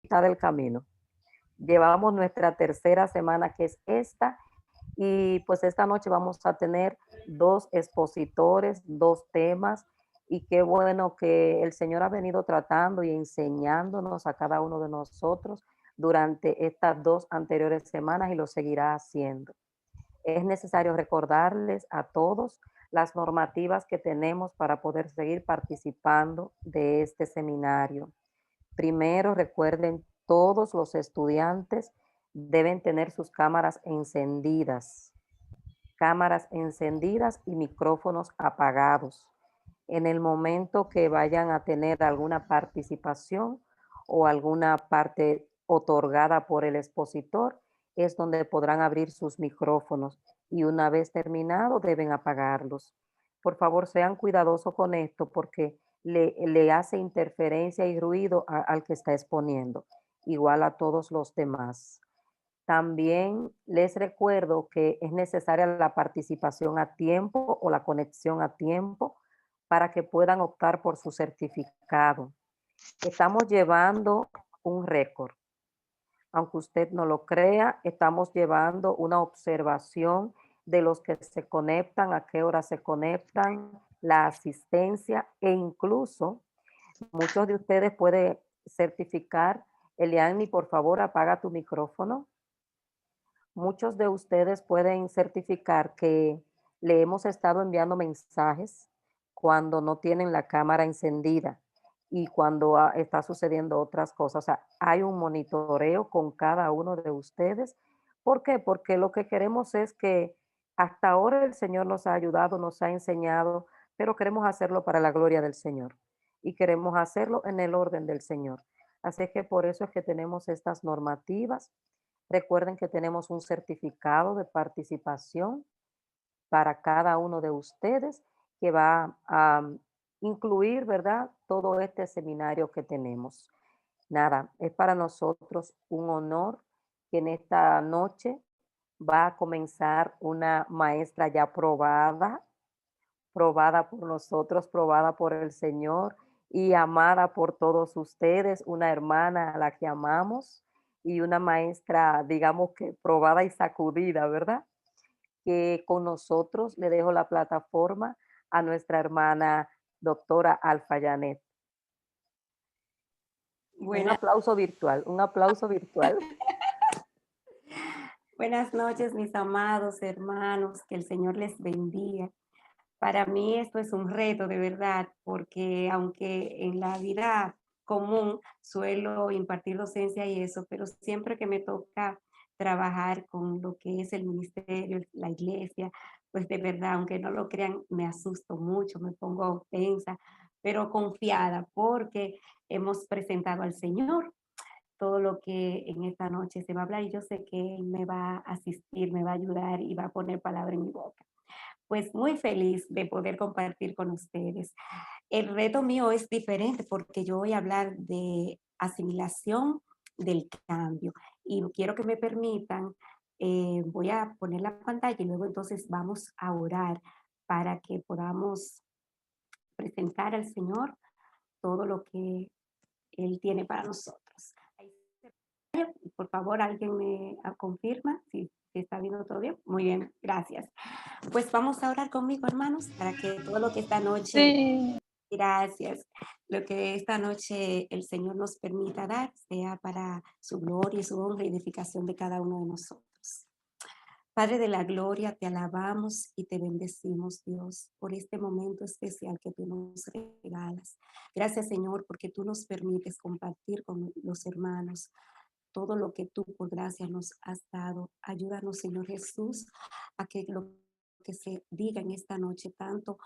mitad del camino. Llevamos nuestra tercera semana, que es esta, y pues esta noche vamos a tener dos expositores, dos temas, y qué bueno que el Señor ha venido tratando y enseñándonos a cada uno de nosotros durante estas dos anteriores semanas y lo seguirá haciendo. Es necesario recordarles a todos las normativas que tenemos para poder seguir participando de este seminario. Primero, recuerden, todos los estudiantes deben tener sus cámaras encendidas y micrófonos apagados. En el momento que vayan a tener alguna participación o alguna parte otorgada por el expositor, es donde podrán abrir sus micrófonos y una vez terminado deben apagarlos. Por favor, sean cuidadosos con esto porque le hace interferencia y ruido al que está exponiendo, igual a todos los demás. También les recuerdo que es necesaria la participación a tiempo o la conexión a tiempo para que puedan optar por su certificado. Estamos llevando un récord. Aunque usted no lo crea, estamos llevando una observación de los que se conectan, a qué hora se conectan, la asistencia e incluso muchos de ustedes pueden certificar. Eliani, por favor, apaga tu micrófono. Muchos de ustedes pueden certificar que le hemos estado enviando mensajes cuando no tienen la cámara encendida y cuando está sucediendo otras cosas. O sea, hay un monitoreo con cada uno de ustedes. ¿Por qué? Porque lo que queremos es que hasta ahora el Señor nos ha ayudado, nos ha enseñado, pero queremos hacerlo para la gloria del Señor y queremos hacerlo en el orden del Señor. Así que por eso es que tenemos estas normativas. Recuerden que tenemos un certificado de participación para cada uno de ustedes que va a incluir, ¿verdad? Todo este seminario que tenemos. Nada, es para nosotros un honor que en esta noche va a comenzar una maestra ya probada por nosotros, probada por el Señor y amada por todos ustedes, una hermana a la que amamos y una maestra, digamos que probada y sacudida, ¿verdad? Que con nosotros le dejo la plataforma a nuestra hermana doctora Alfa Janet. Buenas, Un aplauso virtual. buenas noches, mis amados hermanos, que el Señor les bendiga. Para mí esto es un reto de verdad, porque aunque en la vida común suelo impartir docencia y eso, pero siempre que me toca trabajar con lo que es el ministerio, la iglesia, pues de verdad, aunque no lo crean, me asusto mucho, me pongo tensa, pero confiada porque hemos presentado al Señor todo lo que en esta noche se va a hablar y yo sé que Él me va a asistir, me va a ayudar y va a poner palabra en mi boca. Pues muy feliz de poder compartir con ustedes. El reto mío es diferente porque yo voy a hablar de asimilación del cambio y quiero que me permitan, voy a poner la pantalla y luego entonces vamos a orar para que podamos presentar al Señor todo lo que Él tiene para nosotros. Por favor, alguien me confirma si está viendo todo bien. Muy bien, gracias. Pues vamos a orar conmigo, hermanos, para que todo lo que esta noche, Sí, gracias, lo que esta noche el Señor nos permita dar sea para su gloria y su honra y edificación de cada uno de nosotros. Padre de la gloria, te alabamos y te bendecimos, Dios, por este momento especial que tú nos regalas. Gracias, Señor, porque tú nos permites compartir con los hermanos todo lo que tú por gracia nos has dado. Ayúdanos, Señor Jesús, a que lo que se diga en esta noche, tanto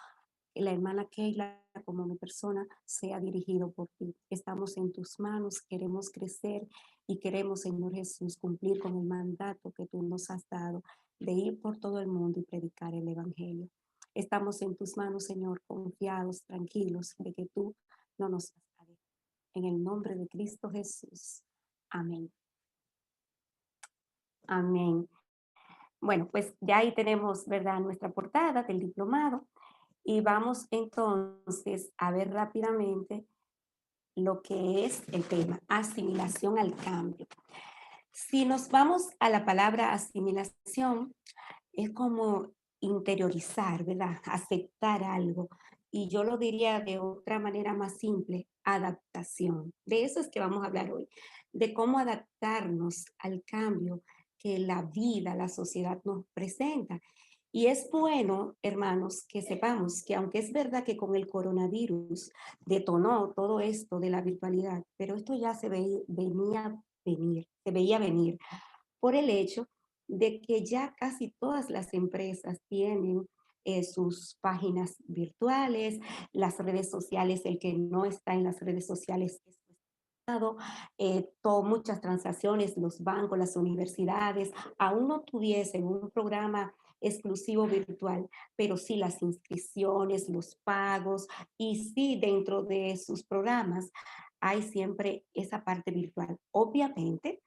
la hermana Keila como mi persona, sea dirigido por ti. Estamos en tus manos, queremos crecer y queremos, Señor Jesús, cumplir con el mandato que tú nos has dado de ir por todo el mundo y predicar el Evangelio. Estamos en tus manos, Señor, confiados, tranquilos de que tú no nos vas a dejar. En el nombre de Cristo Jesús. Amén. Amén. Bueno, pues ya ahí tenemos, ¿verdad?, nuestra portada del diplomado y vamos entonces a ver rápidamente lo que es el tema, asimilación al cambio. Si nos vamos a la palabra asimilación, es como interiorizar, ¿verdad? Aceptar algo. Y yo lo diría de otra manera más simple, adaptación. De eso es que vamos a hablar hoy, de cómo adaptarnos al cambio que la vida, la sociedad nos presenta. Y es bueno, hermanos, que sepamos que aunque es verdad que con el coronavirus detonó todo esto de la virtualidad, pero esto ya venía venir, se veía venir por el hecho de que ya casi todas las empresas tienen sus páginas virtuales, las redes sociales, el que no está en las redes sociales es cuestionado, muchas transacciones, los bancos, las universidades, aún no tuviesen un programa exclusivo virtual, pero sí las inscripciones, los pagos y sí dentro de sus programas hay siempre esa parte virtual. Obviamente,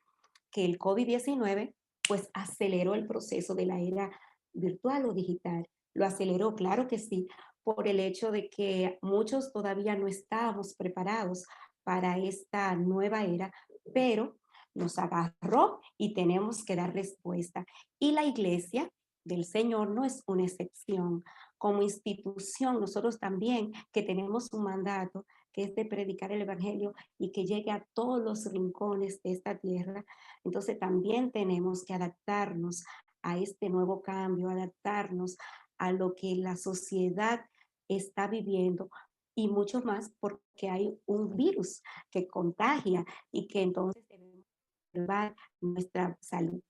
que el COVID-19 pues aceleró el proceso de la era virtual o digital. Lo aceleró, claro que sí, por el hecho de que muchos todavía no estábamos preparados para esta nueva era, pero nos agarró y tenemos que dar respuesta. Y la iglesia del Señor no es una excepción. Como institución, nosotros también que tenemos un mandato que es de predicar el Evangelio y que llegue a todos los rincones de esta tierra, entonces también tenemos que adaptarnos a este nuevo cambio, adaptarnos a lo que la sociedad está viviendo y mucho más porque hay un virus que contagia y que entonces debemos preservar nuestra salud.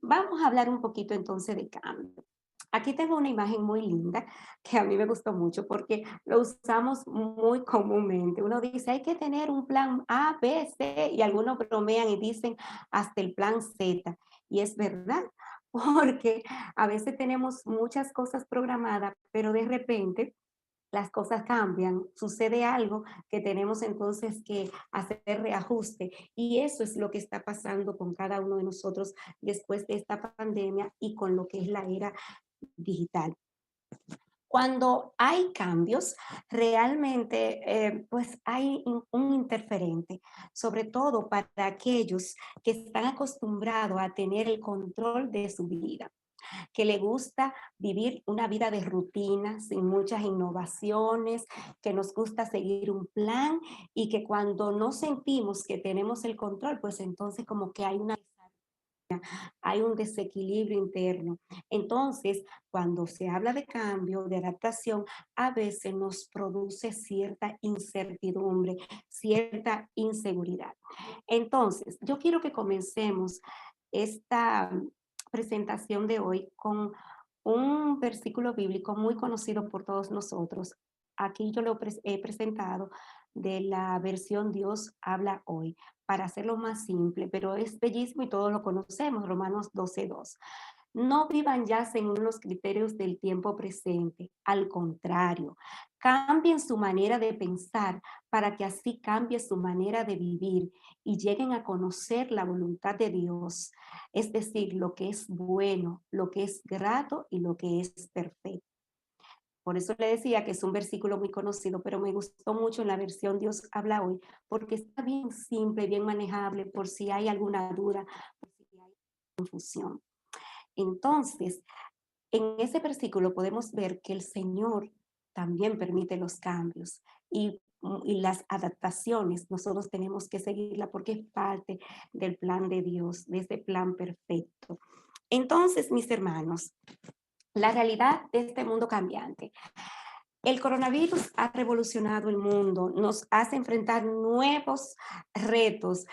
Vamos a hablar un poquito entonces de cambio. Aquí tengo una imagen muy linda que a mí me gustó mucho porque lo usamos muy comúnmente. Uno dice, hay que tener un plan A, B, C, y algunos bromean y dicen hasta el plan Z. Y es verdad, porque a veces tenemos muchas cosas programadas, pero de repente las cosas cambian, sucede algo que tenemos entonces que hacer reajuste. Y eso es lo que está pasando con cada uno de nosotros después de esta pandemia y con lo que es la era digital. Cuando hay cambios, realmente pues hay un interferente, sobre todo para aquellos que están acostumbrados a tener el control de su vida, que le gusta vivir una vida de rutina, sin muchas innovaciones, que nos gusta seguir un plan y que cuando no sentimos que tenemos el control, pues entonces como que hay un desequilibrio interno. Entonces, cuando se habla de cambio, de adaptación, a veces nos produce cierta incertidumbre, cierta inseguridad. Entonces, yo quiero que comencemos esta presentación de hoy con un versículo bíblico muy conocido por todos nosotros. Aquí yo lo he presentado de la versión Dios habla hoy, para hacerlo más simple, pero es bellísimo y todos lo conocemos, Romanos 12:2. No vivan ya según los criterios del tiempo presente, al contrario, cambien su manera de pensar para que así cambie su manera de vivir y lleguen a conocer la voluntad de Dios, es decir, lo que es bueno, lo que es grato y lo que es perfecto. Por eso le decía que es un versículo muy conocido, pero me gustó mucho en la versión Dios habla hoy, porque está bien simple, bien manejable, por si hay alguna duda, por si hay confusión. Entonces, en ese versículo podemos ver que el Señor también permite los cambios y las adaptaciones. Nosotros tenemos que seguirla porque es parte del plan de Dios, de ese plan perfecto. Entonces, mis hermanos, la realidad de este mundo cambiante. El coronavirus ha revolucionado el mundo, nos hace enfrentar nuevos retos.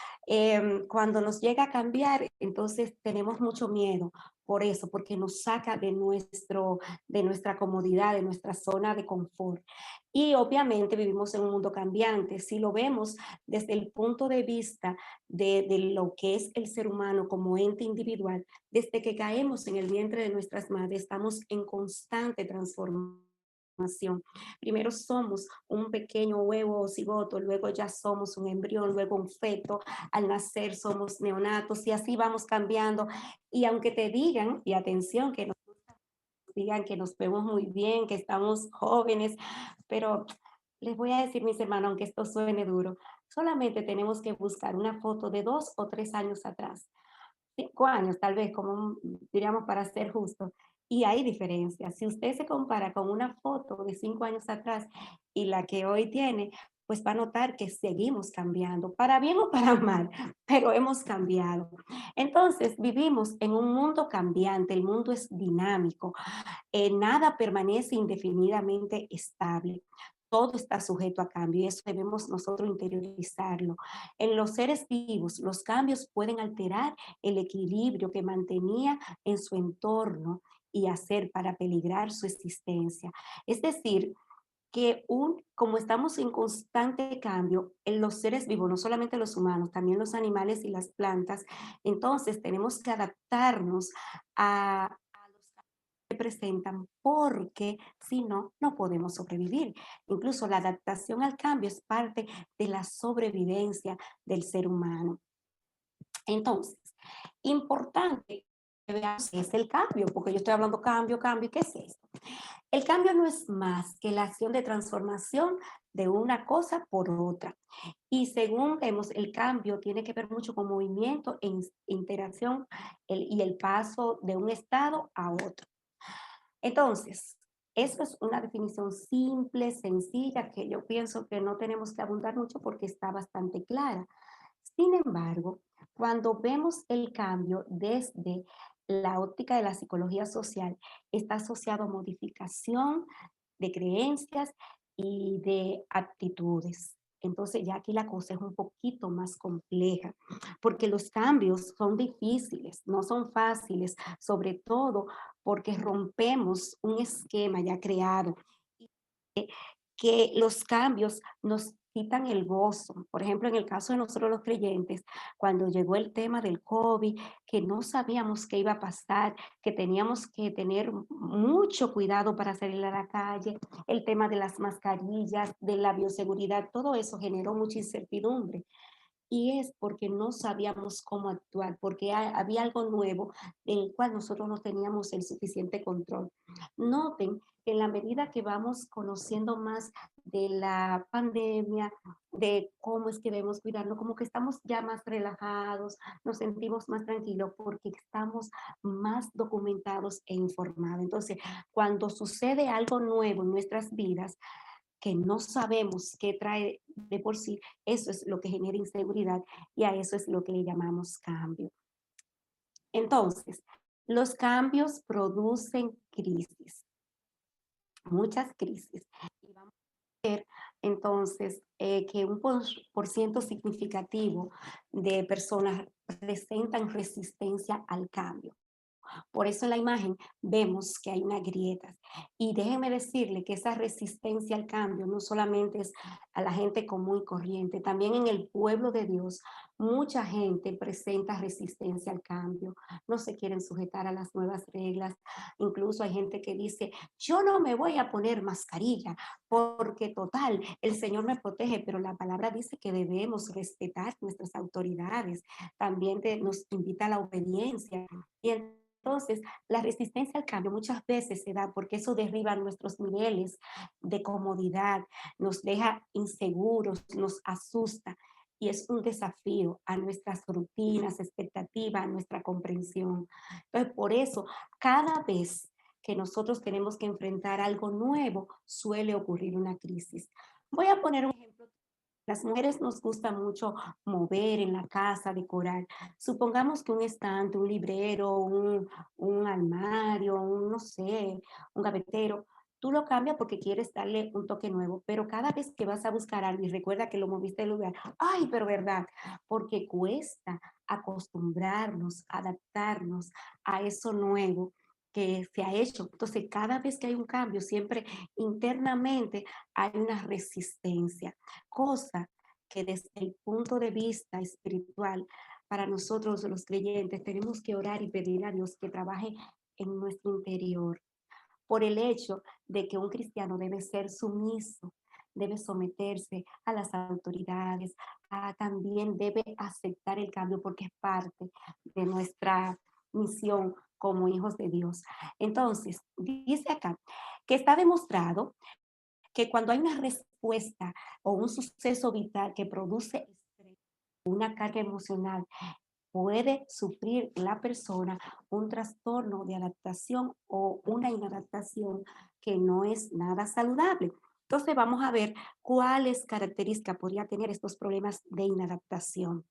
Cuando nos llega a cambiar, entonces tenemos mucho miedo por eso, porque nos saca de nuestra comodidad, de nuestra zona de confort. Y obviamente vivimos en un mundo cambiante. Si lo vemos desde el punto de vista de lo que es el ser humano como ente individual, desde que caemos en el vientre de nuestras madres, estamos en constante transformación. Primero somos un pequeño huevo o cigoto, luego ya somos un embrión, luego un feto, al nacer somos neonatos y así vamos cambiando. Y aunque te digan, y atención, que nos digan que nos vemos muy bien, que estamos jóvenes, pero les voy a decir, mis hermanos, aunque esto suene duro, Solamente tenemos que buscar una foto de 2 o 3 años atrás, 5 años tal vez, como diríamos para ser justos, y hay diferencias. Si usted se compara con una foto de 5 años atrás y la que hoy tiene, pues va a notar que seguimos cambiando, para bien o para mal, pero hemos cambiado. Entonces, vivimos en un mundo cambiante, el mundo es dinámico, nada permanece indefinidamente estable. Todo está sujeto a cambio y eso debemos nosotros interiorizarlo. En los seres vivos, los cambios pueden alterar el equilibrio que mantenía en su entorno y hacer para peligrar su existencia. Es decir, que como estamos en constante cambio en los seres vivos, no solamente los humanos, también los animales y las plantas, entonces tenemos que adaptarnos a los cambios que presentan porque si no, no podemos sobrevivir. Incluso la adaptación al cambio es parte de la sobrevivencia del ser humano. Entonces, importante que veamos qué es el cambio, porque yo estoy hablando cambio, cambio, ¿qué es esto? El cambio no es más que la acción de transformación de una cosa por otra. Y según vemos, el cambio tiene que ver mucho con movimiento e interacción y el paso de un estado a otro. Entonces, eso es una definición simple, sencilla, que yo pienso que no tenemos que abundar mucho porque está bastante clara. Sin embargo, cuando vemos el cambio desde la óptica de la psicología social, está asociado a modificación de creencias y de actitudes. Entonces ya aquí la cosa es un poquito más compleja, porque los cambios son difíciles, no son fáciles, sobre todo porque rompemos un esquema ya creado, que los cambios nos quitan el gozo. Por ejemplo, en el caso de nosotros los creyentes, cuando llegó el tema del COVID, que no sabíamos qué iba a pasar, que teníamos que tener mucho cuidado para salir a la calle, el tema de las mascarillas, de la bioseguridad, todo eso generó mucha incertidumbre. Y es porque no sabíamos cómo actuar, porque había algo nuevo en el cual nosotros no teníamos el suficiente control. Noten que en la medida que vamos conociendo más de la pandemia, de cómo es que debemos cuidarnos, como que estamos ya más relajados, nos sentimos más tranquilos porque estamos más documentados e informados. Entonces, cuando sucede algo nuevo en nuestras vidas, que no sabemos qué trae de por sí, eso es lo que genera inseguridad y a eso es lo que le llamamos cambio. Entonces, los cambios producen crisis, muchas crisis. Y vamos a ver entonces que un por ciento significativo de personas presentan resistencia al cambio. Por eso en la imagen vemos que hay una grieta. Y déjenme decirle que esa resistencia al cambio no solamente es a la gente común y corriente, también en el pueblo de Dios mucha gente presenta resistencia al cambio, no se quieren sujetar a las nuevas reglas. Incluso hay gente que dice, yo no me voy a poner mascarilla porque total, el Señor me protege, pero la palabra dice que debemos respetar nuestras autoridades. También nos invita a la obediencia. Y entonces, la resistencia al cambio muchas veces se da porque eso derriba nuestros niveles de comodidad, nos deja inseguros, nos asusta y es un desafío a nuestras rutinas, expectativas, a nuestra comprensión. Entonces, por eso, cada vez que nosotros tenemos que enfrentar algo nuevo, suele ocurrir una crisis. Voy a poner un ejemplo. Las mujeres nos gusta mucho mover en la casa, decorar. Supongamos que un estante, un librero, un armario, no sé, un gavetero, tú lo cambias porque quieres darle un toque nuevo, pero cada vez que vas a buscar algo y recuerda que lo moviste del lugar, ay, pero verdad, porque cuesta acostumbrarnos, adaptarnos a eso nuevo que se ha hecho. Entonces, cada vez que hay un cambio, siempre internamente hay una resistencia, cosa que desde el punto de vista espiritual, para nosotros los creyentes, tenemos que orar y pedir a Dios que trabaje en nuestro interior, por el hecho de que un cristiano debe ser sumiso, debe someterse a las autoridades, también debe aceptar el cambio porque es parte de nuestra misión como hijos de Dios. Entonces, dice acá que está demostrado que cuando hay una respuesta o un suceso vital que produce estrés, una carga emocional, puede sufrir la persona un trastorno de adaptación o una inadaptación que no es nada saludable. Entonces vamos a ver cuáles características podría tener estos problemas de inadaptación.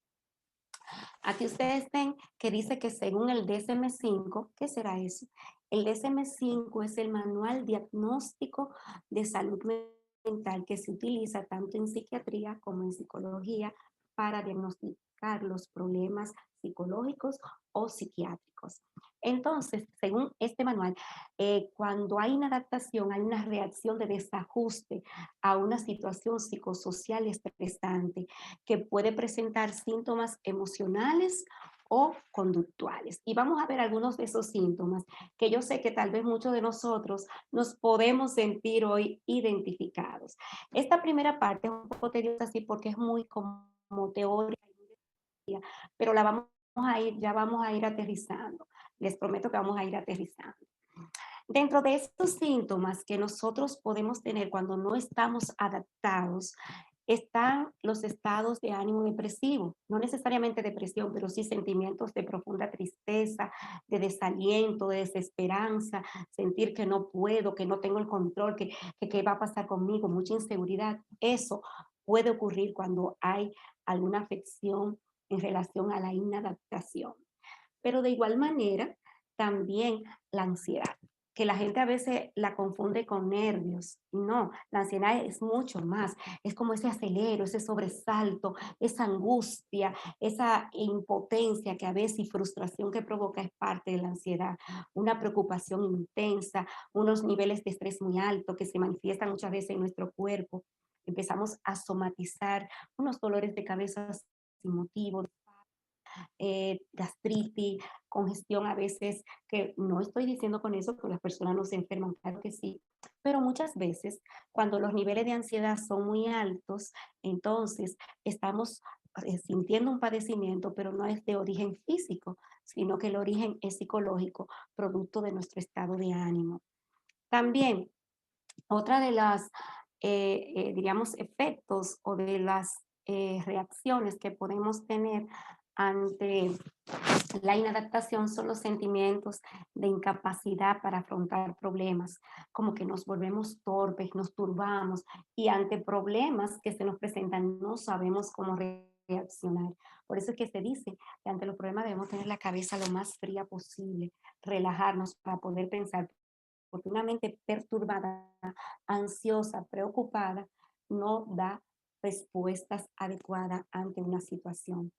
Aquí ustedes ven que dice que según el DSM-5, ¿qué será eso? El DSM-5 es el manual diagnóstico de salud mental que se utiliza tanto en psiquiatría como en psicología para diagnosticar los problemas psicológicos o psiquiátricos. Entonces, según este manual, cuando hay inadaptación, hay una reacción de desajuste a una situación psicosocial estresante que puede presentar síntomas emocionales o conductuales. Y vamos a ver algunos de esos síntomas que yo sé que tal vez muchos de nosotros nos podemos sentir hoy identificados. Esta primera parte es un poco tediosa así porque es muy como teórica, pero la vamos a ir, ya vamos a ir aterrizando. Les prometo que vamos a ir aterrizando. Dentro de estos síntomas que nosotros podemos tener cuando no estamos adaptados, están los estados de ánimo depresivo, no necesariamente depresión, pero sí sentimientos de profunda tristeza, de desaliento, de desesperanza, sentir que no puedo, que no tengo el control, que qué va a pasar conmigo, mucha inseguridad. Eso puede ocurrir cuando hay alguna afección en relación a la inadaptación. Pero de igual manera, también la ansiedad, que la gente a veces la confunde con nervios. Y no, la ansiedad es mucho más. Es como ese acelero, ese sobresalto, esa angustia, esa impotencia que a veces y frustración que provoca es parte de la ansiedad. Una preocupación intensa, unos niveles de estrés muy altos que se manifiestan muchas veces en nuestro cuerpo. Empezamos a somatizar unos dolores de cabeza sin motivo, gastritis, congestión a veces, que no estoy diciendo con eso que las personas no se enferman, claro que sí, pero muchas veces cuando los niveles de ansiedad son muy altos, entonces estamos sintiendo un padecimiento, pero no es de origen físico, sino que el origen es psicológico, producto de nuestro estado de ánimo. También, otra de las, diríamos, efectos o de las reacciones que podemos tener ante la inadaptación son los sentimientos de incapacidad para afrontar problemas, como que nos volvemos torpes, nos turbamos y ante problemas que se nos presentan no sabemos cómo reaccionar. Por eso es que se dice que ante los problemas debemos tener la cabeza lo más fría posible, relajarnos para poder pensar, porque una mente perturbada, ansiosa, preocupada, no da respuestas adecuadas ante una situación.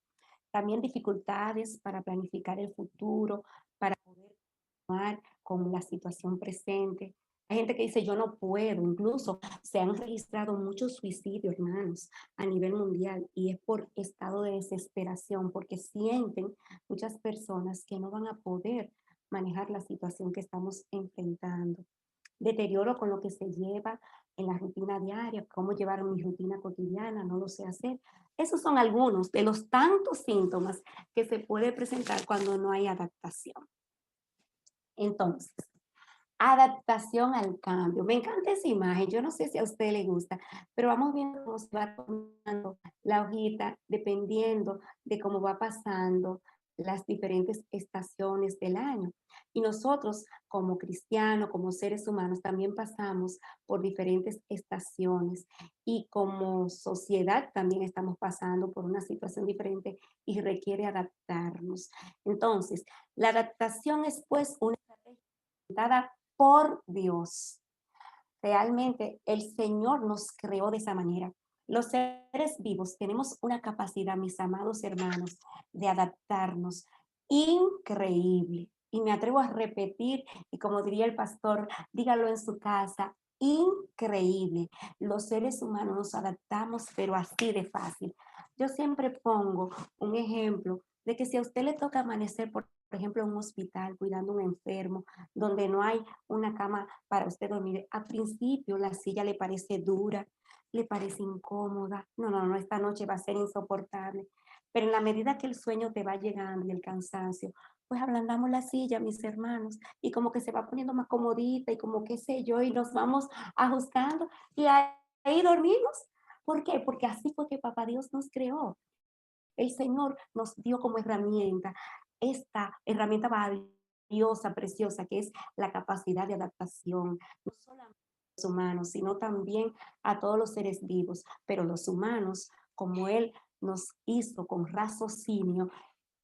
También dificultades para planificar el futuro, para poder tomar con la situación presente. Hay gente que dice, yo no puedo, incluso se han registrado muchos suicidios, hermanos, a nivel mundial, y es por estado de desesperación, porque sienten muchas personas que no van a poder manejar la situación que estamos enfrentando. Deterioro con lo que se lleva en la rutina diaria, cómo llevar mi rutina cotidiana, no lo sé hacer. Esos son algunos de los tantos síntomas que se puede presentar cuando no hay adaptación. Entonces, adaptación al cambio. Me encanta esa imagen. Yo no sé si a usted le gusta, pero vamos viendo cómo se va tomando la hojita dependiendo de cómo va pasando las diferentes estaciones del año. Y nosotros, como cristianos, como seres humanos, también pasamos por diferentes estaciones y como sociedad también estamos pasando por una situación diferente y requiere adaptarnos. Entonces, la adaptación es pues una estrategia dada por Dios. Realmente el Señor nos creó de esa manera. Los seres vivos tenemos una capacidad, mis amados hermanos, de adaptarnos increíble. Y me atrevo a repetir, y como diría el pastor, dígalo en su casa, increíble. Los seres humanos nos adaptamos, pero así de fácil. Yo siempre pongo un ejemplo de que si a usted le toca amanecer, por ejemplo, en un hospital cuidando a un enfermo, donde no hay una cama para usted dormir, al principio la silla le parece dura, le parece incómoda, no, esta noche va a ser insoportable, Pero en la medida que el sueño te va llegando y el cansancio, pues ablandamos la silla, mis hermanos, y como que se va poniendo más comodita y como qué sé yo, y nos vamos ajustando y ahí dormimos. ¿Por qué? Porque así fue que Papá Dios nos creó. El Señor nos dio como herramienta esta herramienta valiosa, preciosa, que es la capacidad de adaptación, no solamente a los humanos, sino también a todos los seres vivos, pero los humanos, como Él nos hizo con raciocinio,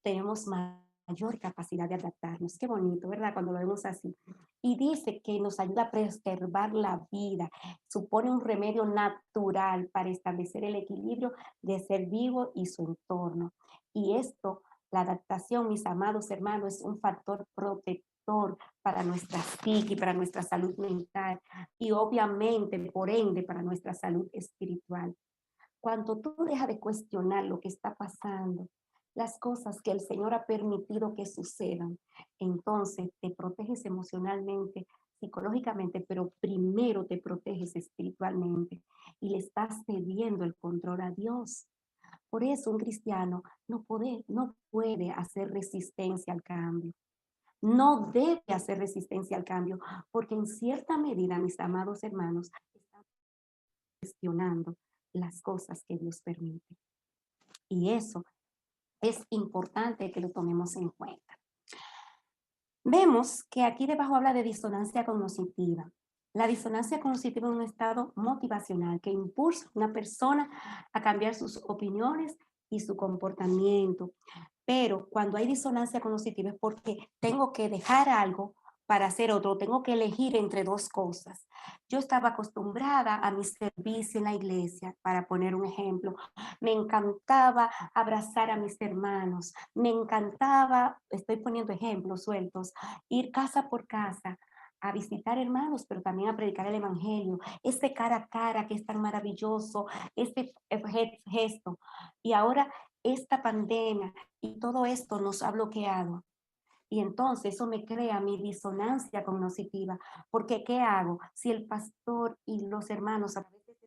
tenemos mayor capacidad de adaptarnos. Qué bonito, ¿verdad? Cuando lo vemos así. Y dice que nos ayuda a preservar la vida, supone un remedio natural para establecer el equilibrio de ser vivo y su entorno. Y esto, la adaptación, mis amados hermanos, es un factor protector para nuestra psique, para nuestra salud mental y obviamente, por ende, para nuestra salud espiritual. Cuando tú dejas de cuestionar lo que está pasando, las cosas que el Señor ha permitido que sucedan, entonces te proteges emocionalmente, psicológicamente, pero primero te proteges espiritualmente y le estás cediendo el control a Dios. Por eso un cristiano no puede hacer resistencia al cambio. No debe hacer resistencia al cambio, porque en cierta medida, mis amados hermanos, estamos cuestionando las cosas que Dios permite. Y eso es importante que lo tomemos en cuenta. Vemos que aquí debajo habla de disonancia cognitiva. La disonancia cognitiva es un estado motivacional que impulsa a una persona a cambiar sus opiniones y su comportamiento. Pero cuando hay disonancia cognitiva es porque tengo que dejar algo para hacer otro, tengo que elegir entre dos cosas. Yo estaba acostumbrada a mi servicio en la iglesia, para poner un ejemplo. Me encantaba abrazar a mis hermanos, me encantaba, estoy poniendo ejemplos sueltos, ir casa por casa a visitar hermanos, pero también a predicar el evangelio, este cara a cara que es tan maravilloso, este gesto. Y ahora esta pandemia y todo esto nos ha bloqueado. Y entonces eso me crea mi disonancia cognitiva, porque ¿qué hago? Si el pastor y los hermanos a veces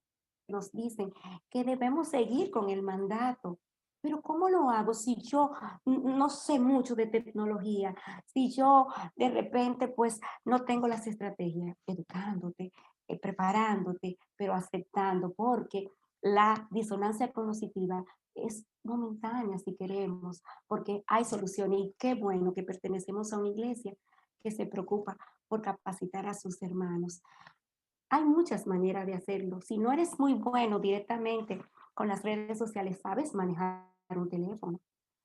nos dicen que debemos seguir con el mandato, pero ¿cómo lo hago si yo no sé mucho de tecnología? Si yo de repente pues no tengo las estrategias, educándote, preparándote, pero aceptando, porque la disonancia cognitiva es momentánea si queremos, porque hay soluciones y qué bueno que pertenecemos a una iglesia que se preocupa por capacitar a sus hermanos. Hay muchas maneras de hacerlo. Si no eres muy bueno directamente con las redes sociales, sabes manejar un teléfono.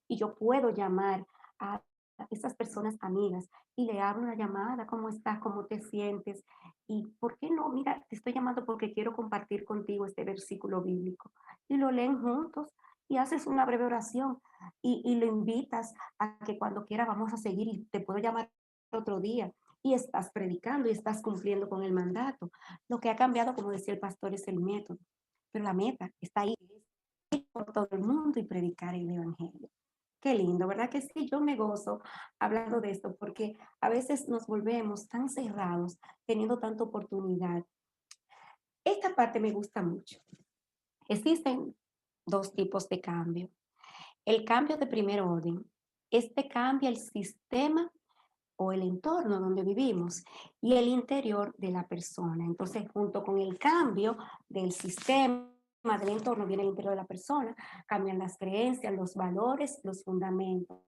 Y yo puedo llamar a esas personas amigas y le abro una llamada, ¿cómo estás? ¿Cómo te sientes? Y ¿por qué no? Mira, te estoy llamando porque quiero compartir contigo este versículo bíblico. Y lo leen juntos y haces una breve oración y lo invitas a que cuando quiera vamos a seguir y te puedo llamar otro día y estás predicando y estás cumpliendo con el mandato. Lo que ha cambiado, como decía el pastor, es el método, pero la meta está ahí, ir por todo el mundo y predicar el evangelio. Qué lindo, ¿verdad que sí? Yo me gozo hablando de esto porque a veces nos volvemos tan cerrados teniendo tanta oportunidad. Esta parte me gusta mucho. Existen dos tipos de cambio. El cambio de primer orden. Este cambia el sistema o el entorno donde vivimos y el interior de la persona. Entonces, junto con el cambio del sistema, del entorno, viene el interior de la persona, cambian las creencias, los valores, los fundamentos,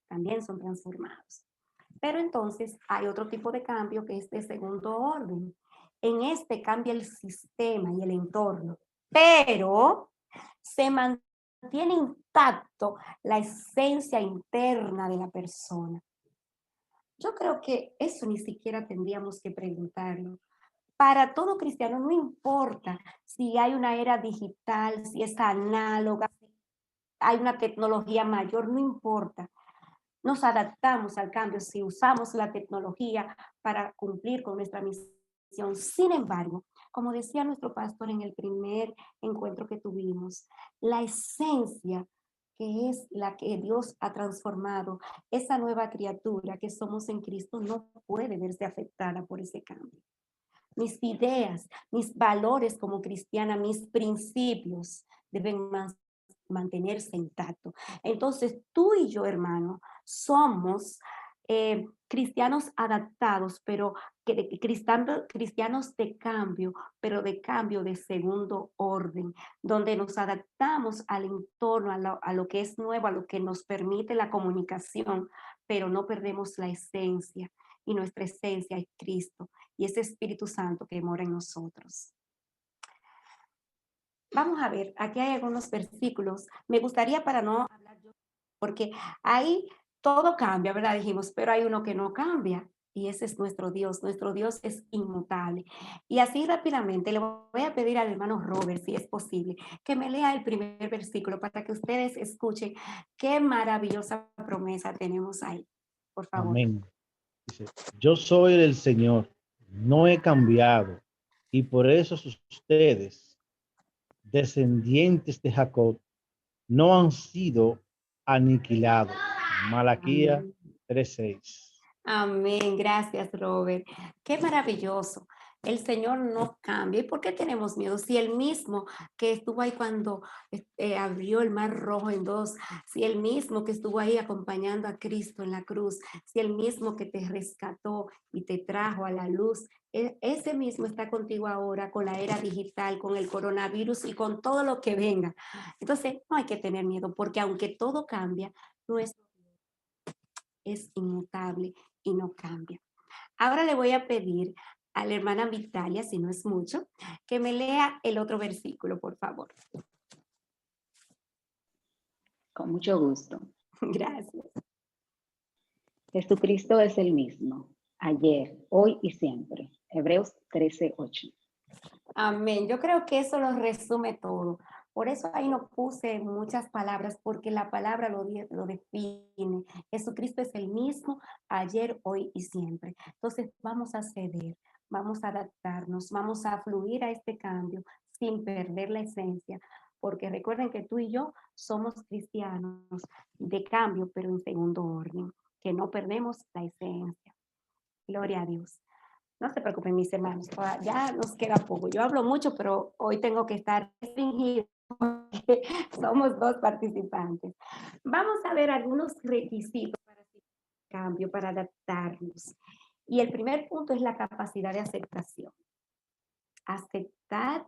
también son transformados. Pero entonces hay otro tipo de cambio que es de segundo orden. En este cambia el sistema y el entorno, pero se mantiene intacto la esencia interna de la persona. Yo creo que eso ni siquiera tendríamos que preguntarlo. Para todo cristiano, no importa si hay una era digital, si es análoga, si hay una tecnología mayor, no importa. Nos adaptamos al cambio si usamos la tecnología para cumplir con nuestra misión. Sin embargo, como decía nuestro pastor en el primer encuentro que tuvimos, la esencia que es la que Dios ha transformado, esa nueva criatura que somos en Cristo no puede verse afectada por ese cambio. Mis ideas, mis valores como cristiana, mis principios deben mantenerse intacto. Entonces, tú y yo, hermano, somos cristianos adaptados, pero cristianos de cambio, pero de cambio de segundo orden, donde nos adaptamos al entorno, a lo que es nuevo, a lo que nos permite la comunicación, pero no perdemos la esencia, y nuestra esencia es Cristo y ese Espíritu Santo que mora en nosotros. Vamos a ver, aquí hay algunos versículos. Me gustaría para no hablar yo, porque ahí todo cambia, ¿verdad? Dijimos, pero hay uno que no cambia y ese es nuestro Dios. Nuestro Dios es inmutable. Y así rápidamente le voy a pedir al hermano Robert, si es posible, que me lea el primer versículo para que ustedes escuchen qué maravillosa promesa tenemos ahí. Por favor. Amén. Dice, yo soy el Señor, no he cambiado, y por eso ustedes, descendientes de Jacob, no han sido aniquilados. Malaquía Amén. 3:6. Amén, gracias Robert. Qué maravilloso. El Señor no cambia. ¿Y por qué tenemos miedo? Si el mismo que estuvo ahí cuando abrió el mar rojo en dos, si el mismo que estuvo ahí acompañando a Cristo en la cruz, si el mismo que te rescató y te trajo a la luz, ese mismo está contigo ahora con la era digital, con el coronavirus y con todo lo que venga. Entonces, no hay que tener miedo porque aunque todo cambia, nuestro es inmutable y no cambia. Ahora le voy a pedir a la hermana Vitalia, si no es mucho, que me lea el otro versículo, por favor. Con mucho gusto. Gracias. Jesucristo es el mismo, ayer, hoy y siempre. Hebreos 13:8. Amén. Yo creo que eso lo resume todo. Por eso ahí no puse muchas palabras, porque la palabra lo define. Jesucristo es el mismo ayer, hoy y siempre. Entonces vamos a ceder, vamos a adaptarnos, vamos a fluir a este cambio sin perder la esencia, porque recuerden que tú y yo somos cristianos de cambio, pero en segundo orden, que no perdemos la esencia. Gloria a Dios. No se preocupen, mis hermanos, ya nos queda poco. Yo hablo mucho, pero hoy tengo que estar restringido porque somos dos participantes. Vamos a ver algunos requisitos para hacer cambio, para adaptarnos. Y el primer punto es la capacidad de aceptación. Aceptar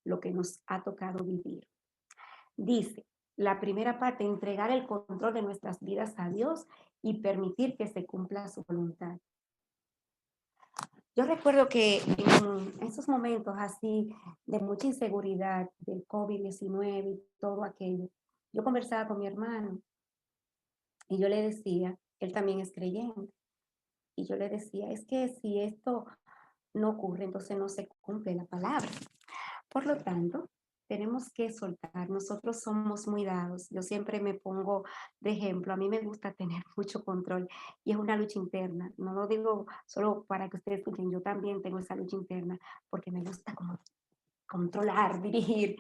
lo que nos ha tocado vivir. Dice, la primera parte, entregar el control de nuestras vidas a Dios y permitir que se cumpla su voluntad. Yo recuerdo que en esos momentos así de mucha inseguridad del COVID-19 y todo aquello, yo conversaba con mi hermano y yo le decía, él también es creyente, y yo le decía, es que si esto no ocurre, entonces no se cumple la palabra. Por lo tanto, tenemos que soltar. Nosotros somos muy dados. Yo siempre me pongo de ejemplo. A mí me gusta tener mucho control y es una lucha interna. No lo digo solo para que ustedes escuchen. Yo también tengo esa lucha interna porque me gusta como controlar, dirigir.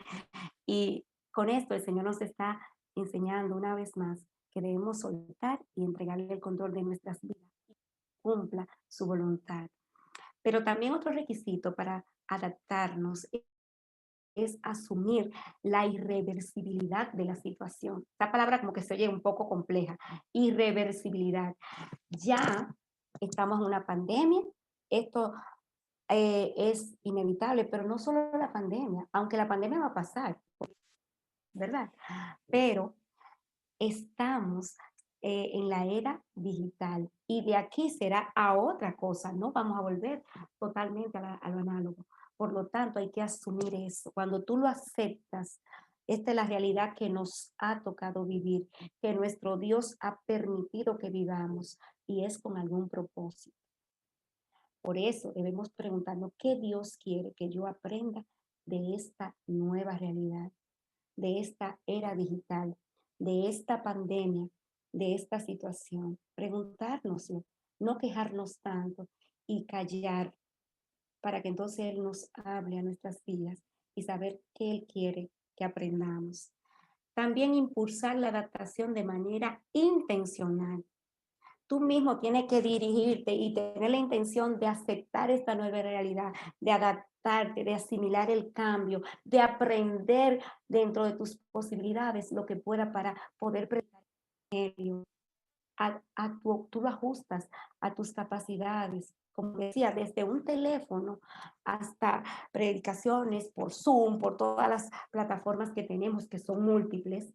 Y con esto el Señor nos está enseñando una vez más que debemos soltar y entregarle el control de nuestras vidas y cumpla su voluntad. Pero también otro requisito para adaptarnos es asumir la irreversibilidad de la situación. Esta palabra como que se oye un poco compleja. Irreversibilidad. Ya estamos en una pandemia, esto es inevitable, pero no solo la pandemia, aunque la pandemia va a pasar, ¿verdad? Pero estamos en la era digital y de aquí será a otra cosa, no vamos a volver totalmente a lo análogo. Por lo tanto, hay que asumir eso. Cuando tú lo aceptas, esta es la realidad que nos ha tocado vivir, que nuestro Dios ha permitido que vivamos y es con algún propósito. Por eso debemos preguntarnos qué Dios quiere que yo aprenda de esta nueva realidad, de esta era digital, de esta pandemia, de esta situación. Preguntárnoslo, no quejarnos tanto y callar para que entonces Él nos hable a nuestras vidas y saber qué Él quiere que aprendamos. También impulsar la adaptación de manera intencional. tú mismo tienes que dirigirte y tener la intención de aceptar esta nueva realidad, de adaptarte, de asimilar el cambio, de aprender dentro de tus posibilidades lo que pueda para poder predicar el evangelio. Tú lo ajustas a tus capacidades. Como decía, desde un teléfono hasta predicaciones por Zoom, por todas las plataformas que tenemos, que son múltiples,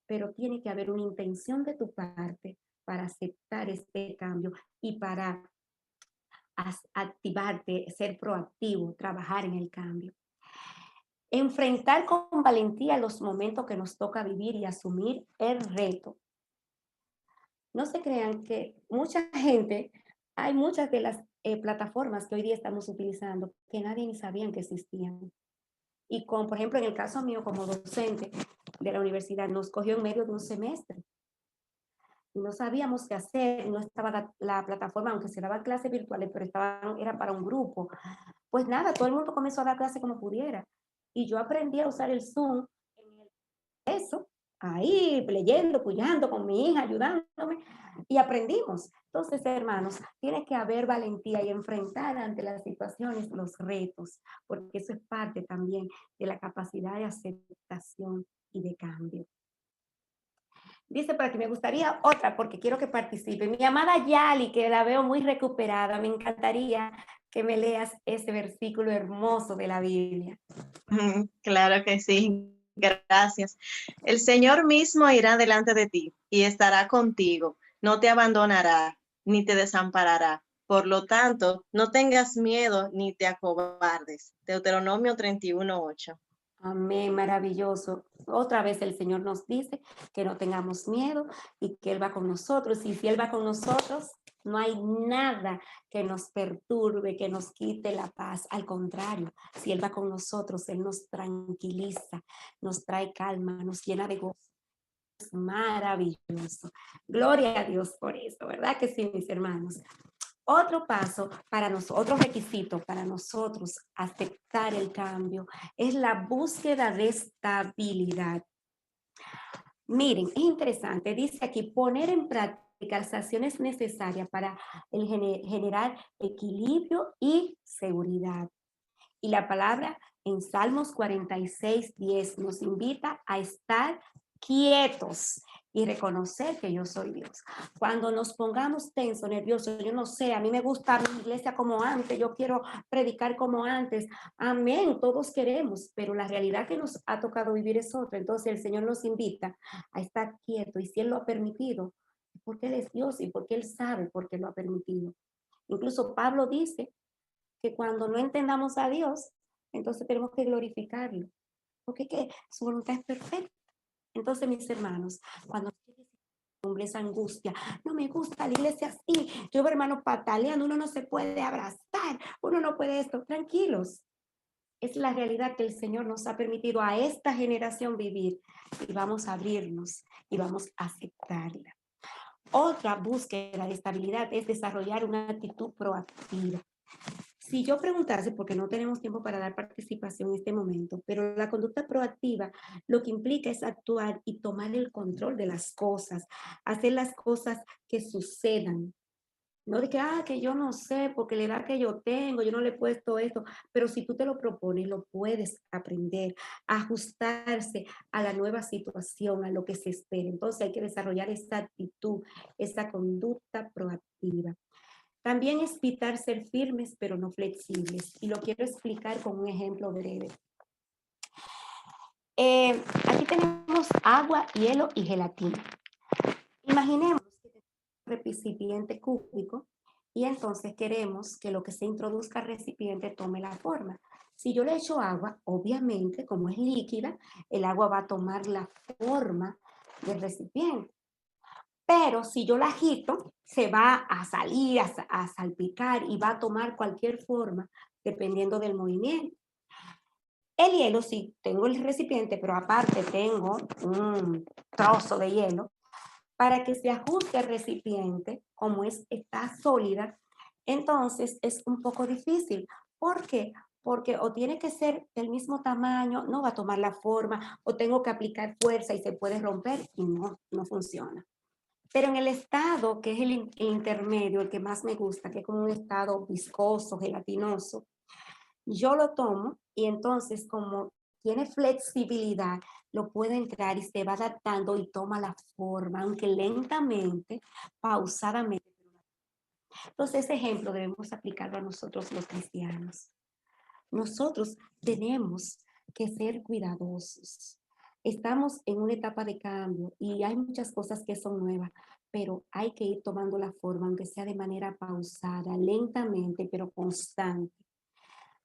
pero tiene que haber una intención de tu parte para aceptar este cambio y para activarte, ser proactivo, trabajar en el cambio. Enfrentar con valentía los momentos que nos toca vivir y asumir el reto. No se crean que mucha gente, hay muchas de las plataformas que hoy día estamos utilizando que nadie ni sabían que existían. Y con, por ejemplo, en el caso mío como docente de la universidad, nos cogió en medio de un semestre. Y no sabíamos qué hacer, no estaba la plataforma, aunque se daban clases virtuales, pero era para un grupo. Pues nada, todo el mundo comenzó a dar clases como pudiera. Y yo aprendí a usar el Zoom en eso, ahí leyendo, apoyando con mi hija, ayudándome, y aprendimos. Entonces, hermanos, tiene que haber valentía y enfrentar ante las situaciones los retos, porque eso es parte también de la capacidad de aceptación y de cambio. Dice por aquí, me gustaría otra porque quiero que participe. Mi amada Yali, que la veo muy recuperada, me encantaría que me leas ese versículo hermoso de la Biblia. Claro que sí, gracias. El Señor mismo irá delante de ti y estará contigo, no te abandonará ni te desamparará. Por lo tanto, no tengas miedo ni te acobardes. Deuteronomio 31:8. Amén, maravilloso. Otra vez el Señor nos dice que no tengamos miedo y que Él va con nosotros. Y si Él va con nosotros, no hay nada que nos perturbe, que nos quite la paz. Al contrario, si Él va con nosotros, Él nos tranquiliza, nos trae calma, nos llena de gozo. Es maravilloso. Gloria a Dios por eso, ¿verdad que sí, mis hermanos? Otro paso para nosotros, otro requisito para nosotros aceptar el cambio es la búsqueda de estabilidad. Miren, es interesante, dice aquí, poner en práctica las acciones necesarias para generar equilibrio y seguridad. Y la palabra en Salmos 46:10 nos invita a estar quietos y reconocer que yo soy Dios. Cuando nos pongamos tensos, nerviosos, yo no sé, a mí me gusta mi iglesia como antes, yo quiero predicar como antes. Amén, todos queremos, pero la realidad que nos ha tocado vivir es otra. Entonces el Señor nos invita a estar quietos y si Él lo ha permitido, porque Él es Dios y porque Él sabe por qué lo ha permitido. Incluso Pablo dice que cuando no entendamos a Dios, entonces tenemos que glorificarlo, porque que su voluntad es perfecta. Entonces, mis hermanos, cuando esa angustia, no me gusta la iglesia así, yo veo hermanos pataleando, uno no se puede abrazar, uno no puede esto, tranquilos. Es la realidad que el Señor nos ha permitido a esta generación vivir y vamos a abrirnos y vamos a aceptarla. Otra búsqueda de estabilidad es desarrollar una actitud proactiva. Si yo preguntase, porque no tenemos tiempo para dar participación en este momento, pero la conducta proactiva lo que implica es actuar y tomar el control de las cosas, hacer las cosas que sucedan. No de que yo no sé, porque la edad que yo tengo, yo no le he puesto esto, pero si tú te lo propones, lo puedes aprender, ajustarse a la nueva situación, a lo que se espera. Entonces hay que desarrollar esa actitud, esa conducta proactiva. También es vital ser firmes, pero no flexibles. Y lo quiero explicar con un ejemplo breve. Aquí tenemos agua, hielo y gelatina. Imaginemos que tenemos un recipiente cúbico y entonces queremos que lo que se introduzca al recipiente tome la forma. Si yo le echo agua, obviamente, como es líquida, el agua va a tomar la forma del recipiente. Pero si yo la agito, se va a salir, a salpicar y va a tomar cualquier forma dependiendo del movimiento. El hielo, sí, tengo el recipiente, pero aparte tengo un trozo de hielo, para que se ajuste el recipiente, como está sólida, entonces es un poco difícil. ¿Por qué? Porque o tiene que ser del mismo tamaño, no va a tomar la forma, o tengo que aplicar fuerza y se puede romper y no funciona. Pero en el estado, que es el intermedio, el que más me gusta, que es como un estado viscoso, gelatinoso, yo lo tomo y entonces como tiene flexibilidad, lo puedo entrar y se va adaptando y toma la forma, aunque lentamente, pausadamente. Entonces, ese ejemplo debemos aplicarlo a nosotros los cristianos. Nosotros tenemos que ser cuidadosos. Estamos en una etapa de cambio y hay muchas cosas que son nuevas, pero hay que ir tomando la forma, aunque sea de manera pausada, lentamente, pero constante,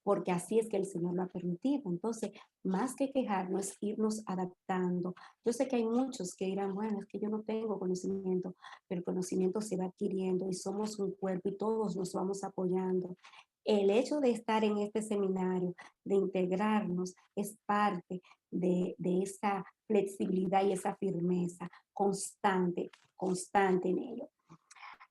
porque así es que el Señor lo ha permitido. Entonces, más que quejarnos, irnos adaptando. Yo sé que hay muchos que dirán, bueno, es que yo no tengo conocimiento, pero el conocimiento se va adquiriendo y somos un cuerpo y todos nos vamos apoyando. El hecho de estar en este seminario, de integrarnos, es parte de esa flexibilidad y esa firmeza constante, constante en ello.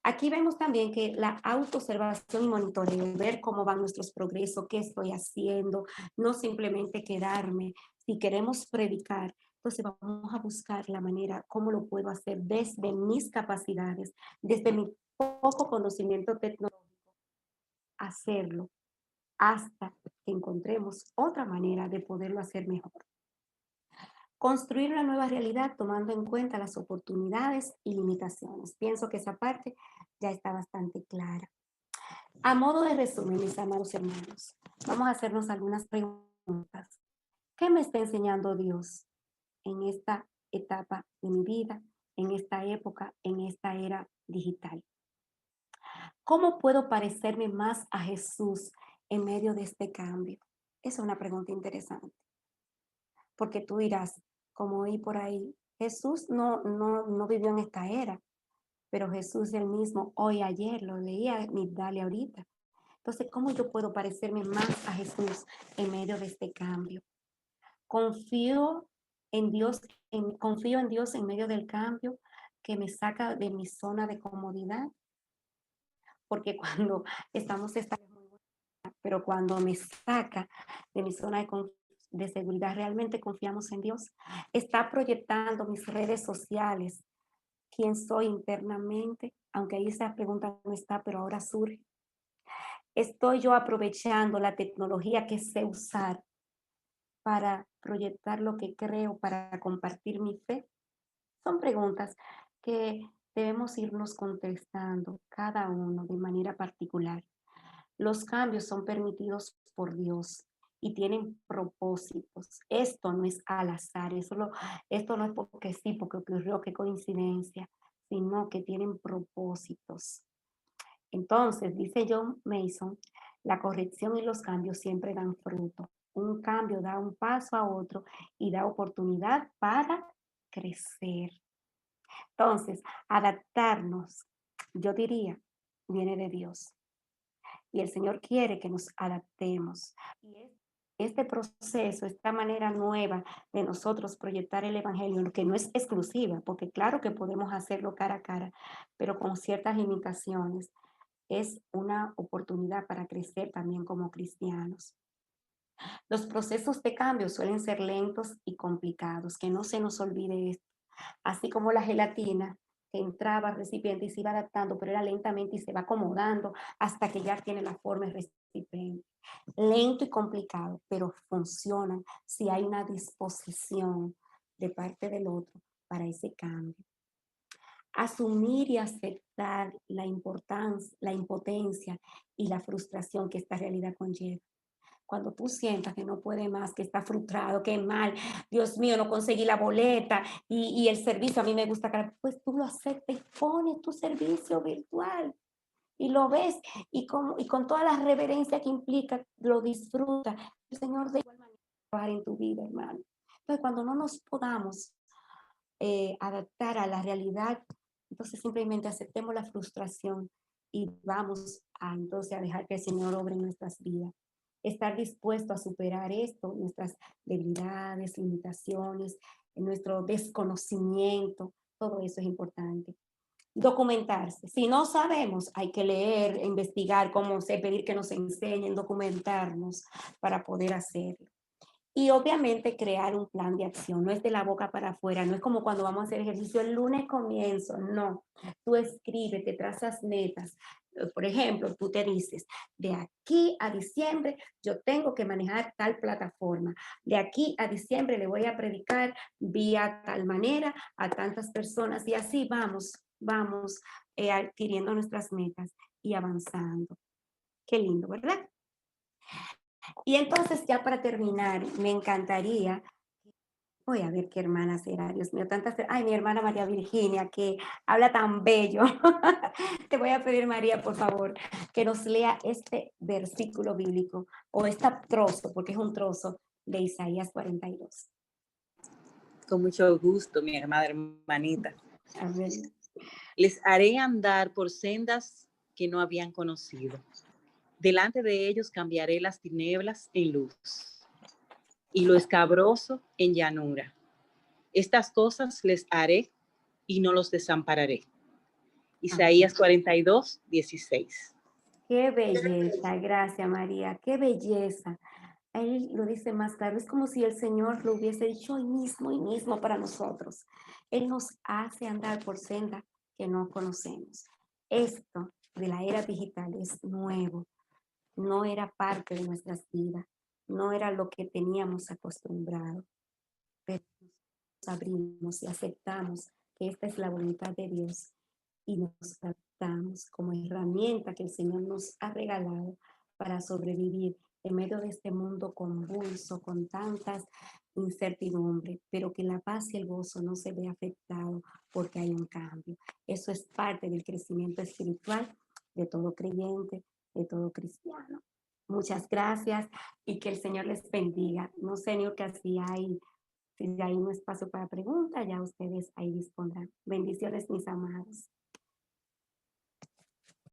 Aquí vemos también que la autoobservación y monitoreo, ver cómo van nuestros progresos, qué estoy haciendo, no simplemente quedarme. Si queremos predicar, entonces vamos a buscar la manera, cómo lo puedo hacer desde mis capacidades, desde mi poco conocimiento tecnológico, hacerlo hasta que encontremos otra manera de poderlo hacer mejor. Construir una nueva realidad tomando en cuenta las oportunidades y limitaciones. Pienso que esa parte ya está bastante clara. A modo de resumen, mis amados hermanos, vamos a hacernos algunas preguntas. ¿Qué me está enseñando Dios en esta etapa de mi vida, en esta época, en esta era digital? ¿Cómo puedo parecerme más a Jesús en medio de este cambio? Esa es una pregunta interesante. Porque tú dirás, como oí por ahí, Jesús no vivió en esta era, pero Jesús el mismo hoy, ayer, lo leía Dale ahorita. Entonces, ¿cómo yo puedo parecerme más a Jesús en medio de este cambio? Confío en Dios, confío en Dios en medio del cambio que me saca de mi zona de comodidad, porque cuando estamos estables, pero cuando me saca de mi zona de seguridad, realmente confiamos en Dios. Está proyectando mis redes sociales, quién soy internamente, aunque ahí esa pregunta no está, pero ahora surge. Estoy yo aprovechando la tecnología que sé usar para proyectar lo que creo, para compartir mi fe. Son preguntas que debemos irnos contestando cada uno de manera particular. Los cambios son permitidos por Dios y tienen propósitos. Esto no es al azar, esto no es porque sí, porque ocurrió, qué coincidencia, sino que tienen propósitos. Entonces, dice John Mason, la corrección y los cambios siempre dan fruto. Un cambio da un paso a otro y da oportunidad para crecer. Entonces, adaptarnos, yo diría, viene de Dios. Y el Señor quiere que nos adaptemos. Y este proceso, esta manera nueva de nosotros proyectar el Evangelio, que no es exclusiva, porque claro que podemos hacerlo cara a cara, pero con ciertas limitaciones, es una oportunidad para crecer también como cristianos. Los procesos de cambio suelen ser lentos y complicados, que no se nos olvide esto. Así como la gelatina que entraba al recipiente y se iba adaptando, pero era lentamente y se va acomodando hasta que ya tiene la forma del recipiente. Lento y complicado, pero funcionan si hay una disposición de parte del otro para ese cambio. Asumir y aceptar la importancia, la impotencia y la frustración que esta realidad conlleva. Cuando tú sientas que no puede más, que está frustrado, que mal, Dios mío, no conseguí la boleta y el servicio a mí me gusta, pues tú lo aceptas y pones tu servicio virtual y lo ves y con toda la reverencia que implica, lo disfrutas. El Señor de igual manera va a trabajar en tu vida, hermano. Entonces, cuando no nos podamos adaptar a la realidad, entonces simplemente aceptemos la frustración y vamos entonces a dejar que el Señor obre en nuestras vidas. Estar dispuesto a superar esto, nuestras debilidades, limitaciones, nuestro desconocimiento, todo eso es importante. Documentarse. Si no sabemos, hay que leer, investigar, cómo sé, pedir que nos enseñen, documentarnos para poder hacerlo. Y obviamente crear un plan de acción, no es de la boca para afuera, no es como cuando vamos a hacer ejercicio, el lunes comienzo, no. Tú escribes, te trazas metas. Por ejemplo, tú te dices, de aquí a diciembre yo tengo que manejar tal plataforma, de aquí a diciembre le voy a predicar vía tal manera a tantas personas y así vamos adquiriendo nuestras metas y avanzando. Qué lindo, ¿verdad? Y entonces ya para terminar, me encantaría, voy a ver qué hermana será, Dios mío, tantas, ay, mi hermana María Virginia, que habla tan bello. Te voy a pedir, María, por favor, que nos lea este versículo bíblico, o este trozo, porque es un trozo de Isaías 42. Con mucho gusto, mi amada hermanita. A ver. Les haré andar por sendas que no habían conocido. Delante de ellos cambiaré las tinieblas en luz y lo escabroso en llanura. Estas cosas les haré y no los desampararé. Isaías 42, 16. Qué belleza, gracias María, qué belleza. Él lo dice más claro, es como si el Señor lo hubiese dicho hoy mismo para nosotros. Él nos hace andar por senda que no conocemos. Esto de la era digital es nuevo, no era parte de nuestras vidas, no era lo que teníamos acostumbrado, pero nos abrimos y aceptamos que esta es la voluntad de Dios y nos adaptamos como herramienta que el Señor nos ha regalado para sobrevivir en medio de este mundo convulso, con tantas incertidumbres, pero que la paz y el gozo no se ve afectado porque hay un cambio. Eso es parte del crecimiento espiritual de todo creyente, de todo cristiano. Muchas gracias y que el Señor les bendiga. No sé, Niurka, si hay un espacio para preguntas, ya ustedes ahí dispondrán. Bendiciones, mis amados.